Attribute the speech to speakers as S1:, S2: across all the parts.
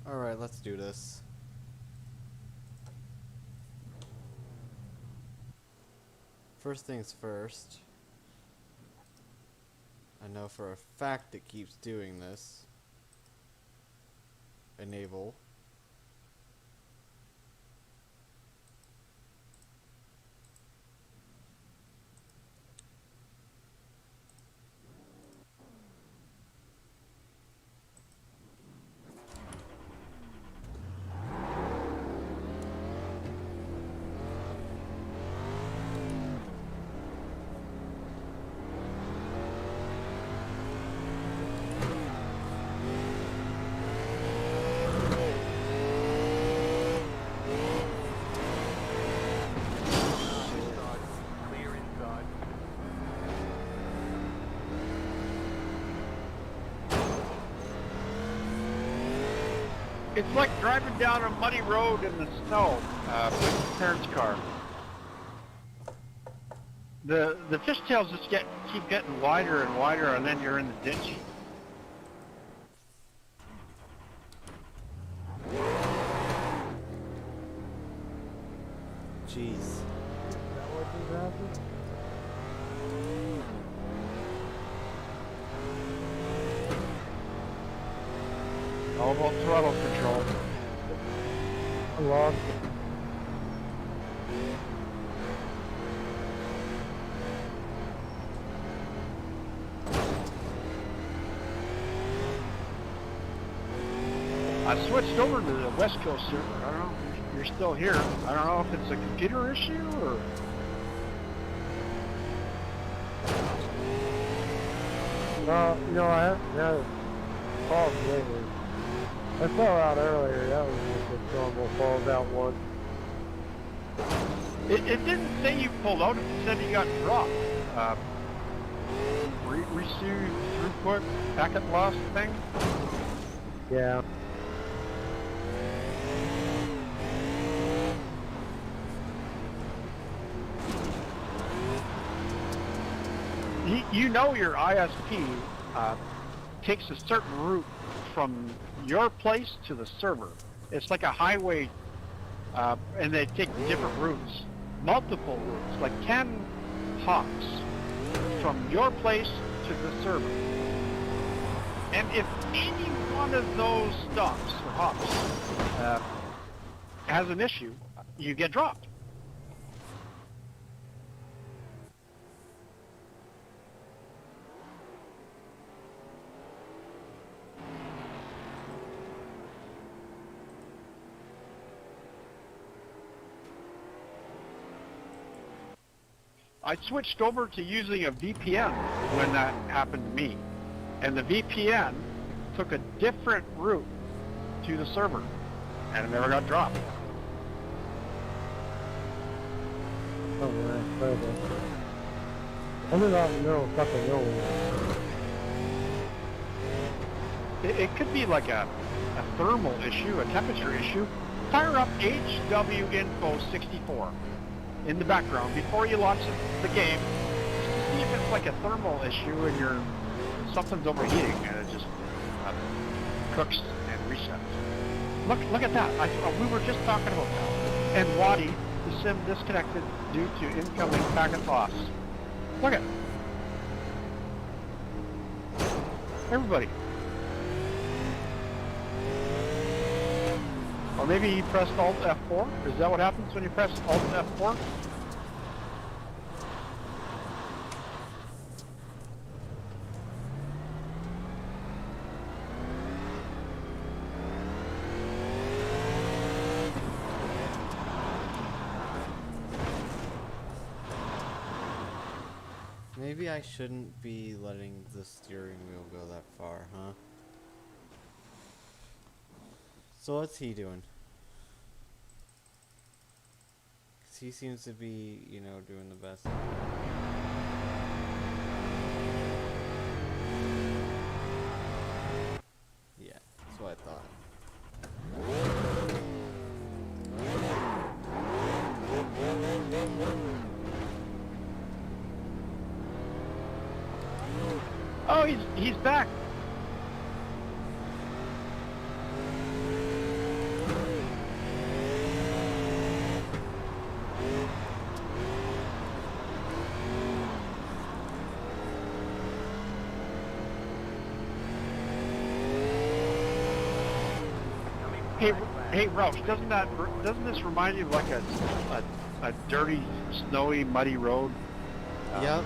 S1: Alright, let's do this. First things first. I know for a fact it keeps doing this. Enable.
S2: It's like driving down a muddy road in the snow with your parents' car. The fishtails just keep getting wider and wider, and then you're in the ditch.
S1: Jeez.
S3: Is that what just happened?
S2: All about throttle control.
S3: I lost it.
S2: I switched over to the West Coast server. I don't know if you're still here. I don't know if it's a computer issue or...
S3: You know, I haven't had a problem lately. I fell out earlier. That was just a normal falls out one.
S2: It didn't say you pulled out. It said you got dropped. Received throughput packet loss thing.
S3: Yeah.
S2: You know your ISP takes a certain route from your place to the server. It's like a highway, and they take different routes, multiple routes, like 10 hops from your place to the server. And if any one of those stops or hops has an issue, you get dropped. I switched over to using a VPN when that happened to me. And the VPN took a different route to the server, and it never got dropped.
S3: Oh, man. Sorry about that. I'm in the middle of fucking nowhere.
S2: It could be like a thermal issue, a temperature issue. Fire up HW Info 64 in the background before you launch the game. Just to see if it's like a thermal issue and something's overheating and it just cooks and resets. Look at that. We were just talking about that. And Waddy, the sim disconnected due to incoming packet loss. Look at it. Everybody. Or maybe he pressed Alt F4? Is that what happens when you press Alt F4?
S1: Maybe I shouldn't be letting the steering wheel go that far, huh? So what's he doing? 'Cause he seems to be, you know, doing the best. Yeah, that's what I thought.
S2: Oh, he's back. Hey, hey, Ralph, doesn't this remind you of like a dirty, snowy, muddy road?
S1: Yep.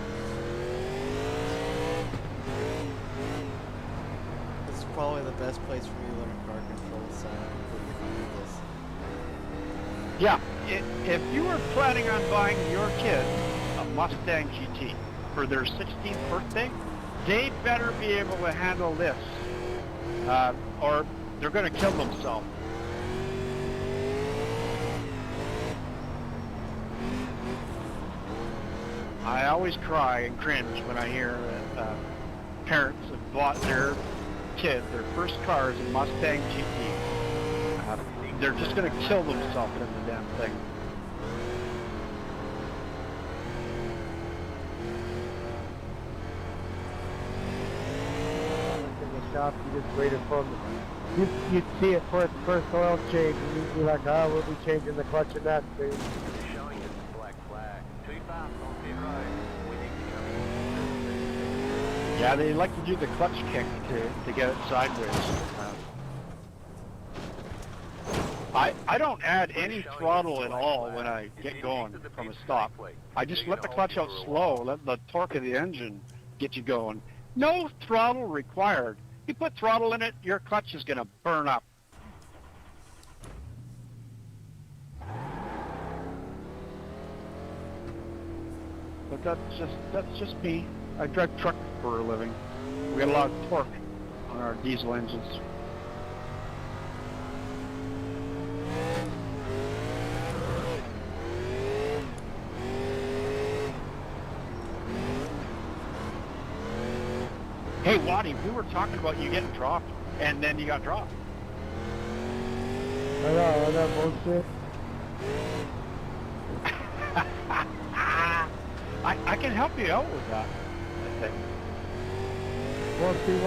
S1: This is probably the best place for me to learn car control, so I'm completely fine with this.
S2: Yeah, if you were planning on buying your kid a Mustang GT for their 16th birthday, they better be able to handle this, or they're going to kill themselves. I always cry and cringe when I hear that parents have bought their kid their first car is a Mustang GT. They're just going to kill themselves in the damn thing.
S3: In the shop, you just waited for them. You'd see it for its first oil change, and you'd be like, oh, we'll be changing the clutch in that soon.
S4: Showing us the black flag. Too fast on pit road. We need to come in.
S2: Yeah, they like to do the clutch kick to get it sideways. I don't add any throttle at all when I get going from a stop. I just let the clutch out slow, let the torque of the engine get you going. No throttle required. You put throttle in it, your clutch is going to burn up. But that's just me. I drive truck for a living. We got a lot of torque on our diesel engines. Hey, Waddy, we were talking about you getting dropped, and then you got dropped.
S3: I know, that bullshit.
S2: I can help you out with that, I think.
S3: Well, see,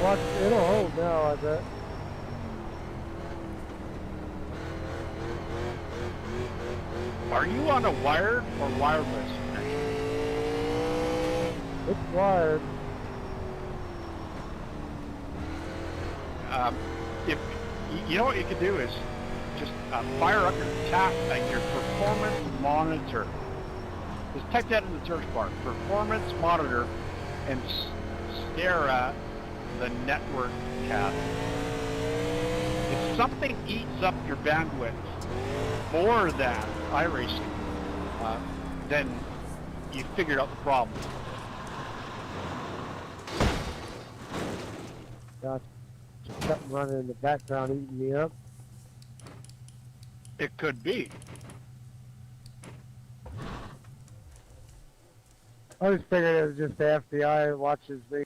S3: watch, it'll hold now, I bet.
S2: Are you on a wired or wireless connection?
S3: It's wired.
S2: If you know what you could do is just fire up your your performance monitor. Just type that in the search bar, performance monitor, and stare at the network tab. If something eats up your bandwidth more than iRacing, then you figured out the problem.
S3: Got something running in the background eating me up.
S2: It could be.
S3: I just figured it was just the FBI that watches me.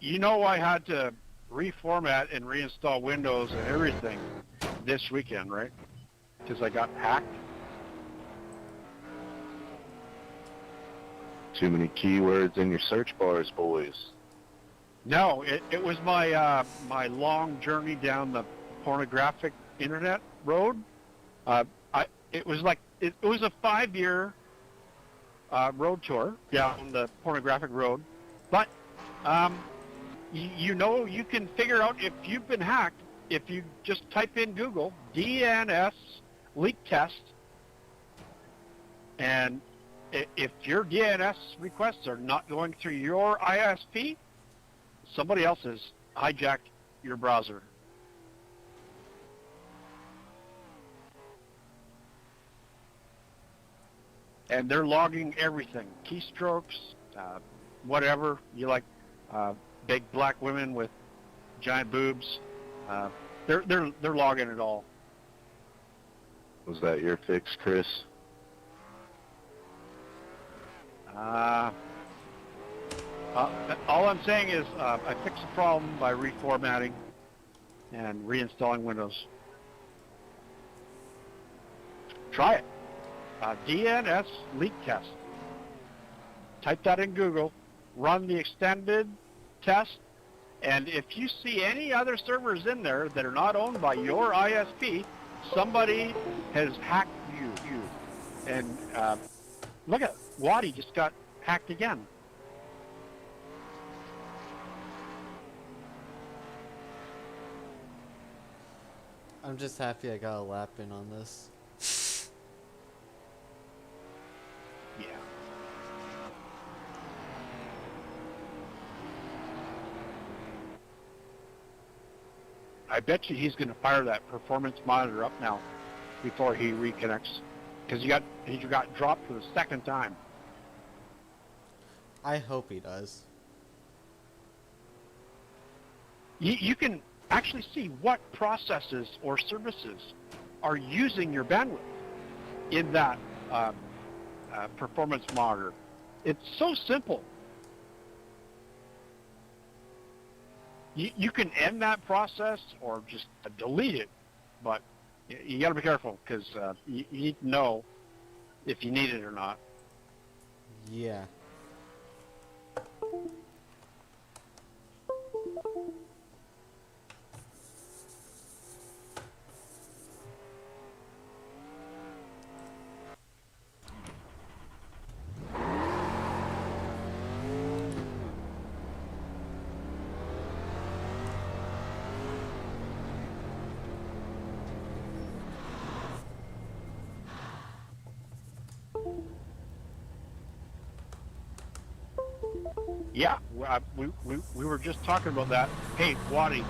S2: You know, I had to reformat and reinstall Windows and everything this weekend, right? Because I got hacked.
S5: Too many keywords in your search bars, boys.
S2: No, it was my my long journey down the pornographic internet road. It was like it was a 5-year road tour down the pornographic road, but you know, you can figure out if you've been hacked if you just type in Google DNS leak test, and if your DNS requests are not going through your ISP, somebody else has hijacked your browser. And they're logging everything, keystrokes, whatever you like, big black women with giant boobs. They're logging it all.
S5: Was that your fix, Chris?
S2: All I'm saying is I fixed the problem by reformatting and reinstalling Windows. Try it. DNS leak test. Type that in Google, run the extended test, and if you see any other servers in there that are not owned by your ISP, somebody has hacked you. And look at Waddy just got hacked again.
S1: I'm just happy I got a lap in on this.
S2: Yeah. I bet you he's going to fire that performance monitor up now before he reconnects, because he got dropped for the second time.
S1: I hope he does.
S2: You can actually see what processes or services are using your bandwidth in that performance monitor. It's so simple. You can end that process or just delete it, but you got to be careful, because you need to know if you need it or not.
S1: Yeah.
S2: Yeah, we were just talking about that. Hey, Waddy,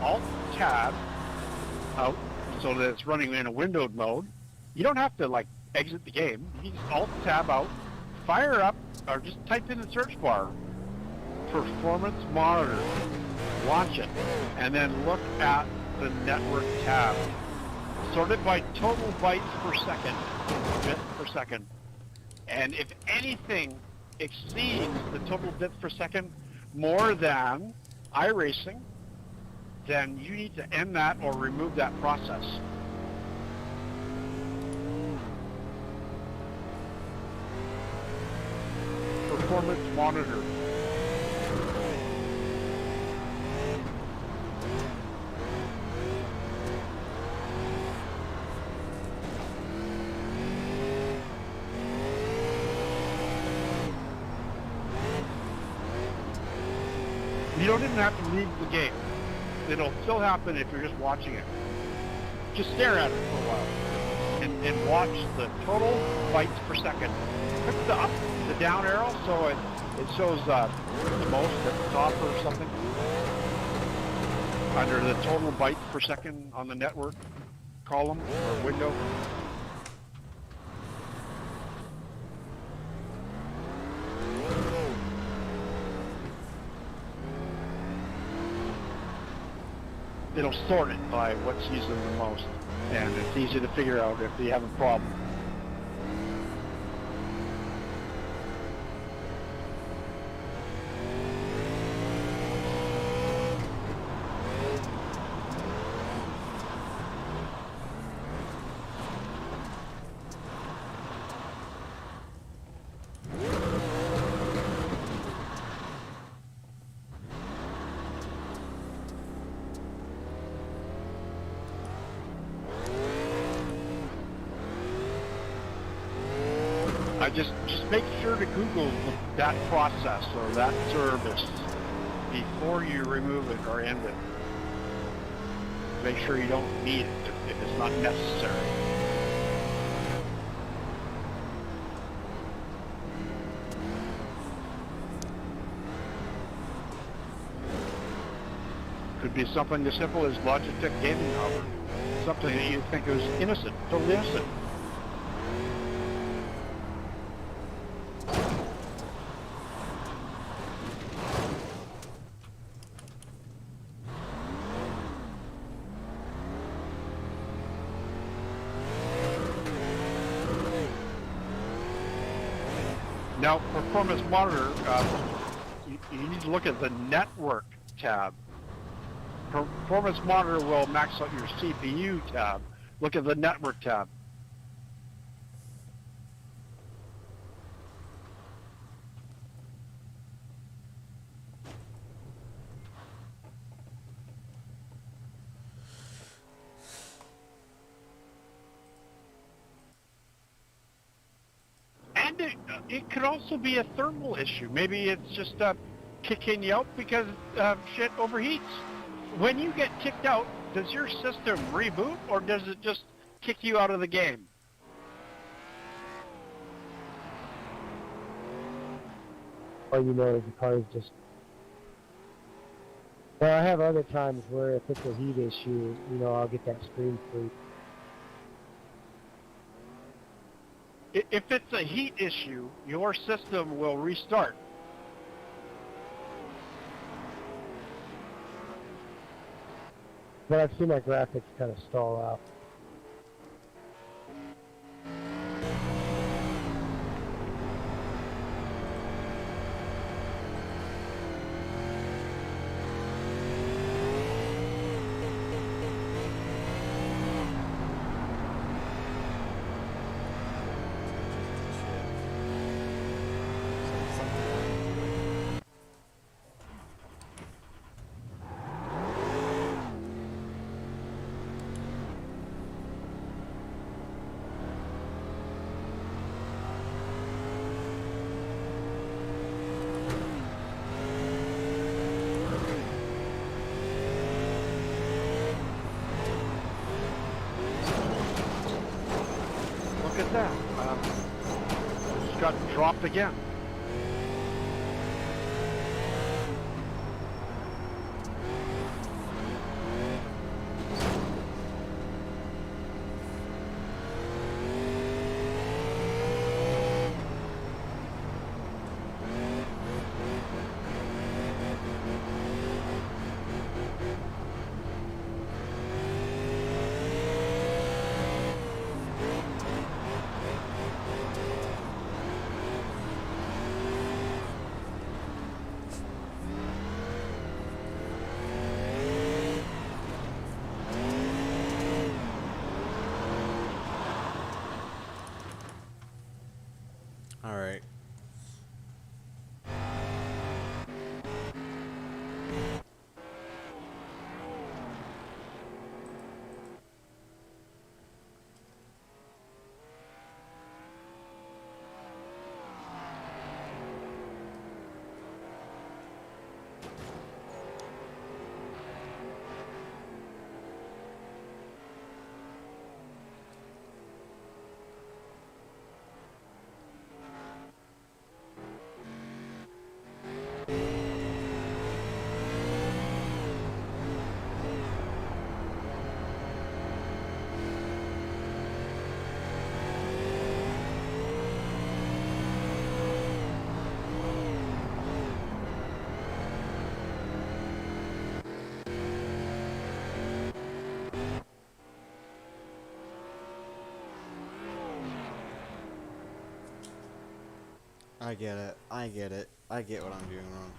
S2: Alt-Tab out so that it's running in a windowed mode. You don't have to, like, exit the game. You can just Alt-Tab out, fire up, or just type in the search bar, Performance Monitor, launch it, and then look at the Network tab. Sort it by total bytes per second, bits per second. And if anything exceeds the total bits per second more than iRacing, then you need to end that or remove that process. Performance monitor. You don't even have to leave the game. It'll still happen if you're just watching it. Just stare at it for a while and watch the total bytes per second. Click the up, the down arrow, so it shows the most at the top or something. Under the total bytes per second on the network column or window. It'll sort it by what's using the most, and it's easy to figure out if you have a problem. Just make sure to Google that process or that service before you remove it or end it. Make sure you don't need it if it's not necessary. Could be something as simple as Logitech gaming hour. Something that you think is innocent, totally innocent. Now, Performance Monitor, you need to look at the Network tab. Performance Monitor will max out your CPU tab. Look at the Network tab. And it could also be a thermal issue. Maybe it's just kicking you out because shit overheats. When you get kicked out, does your system reboot or does it just kick you out of the game?
S3: All you know is the car is just... Well, I have other times where if it's a heat issue, you know, I'll get that screen freeze.
S2: If it's a heat issue, your system will restart.
S3: But I've seen my graphics kind of stall out.
S2: Look at that. Just got dropped again.
S1: Alright. I get it. I get it. I get what I'm doing wrong.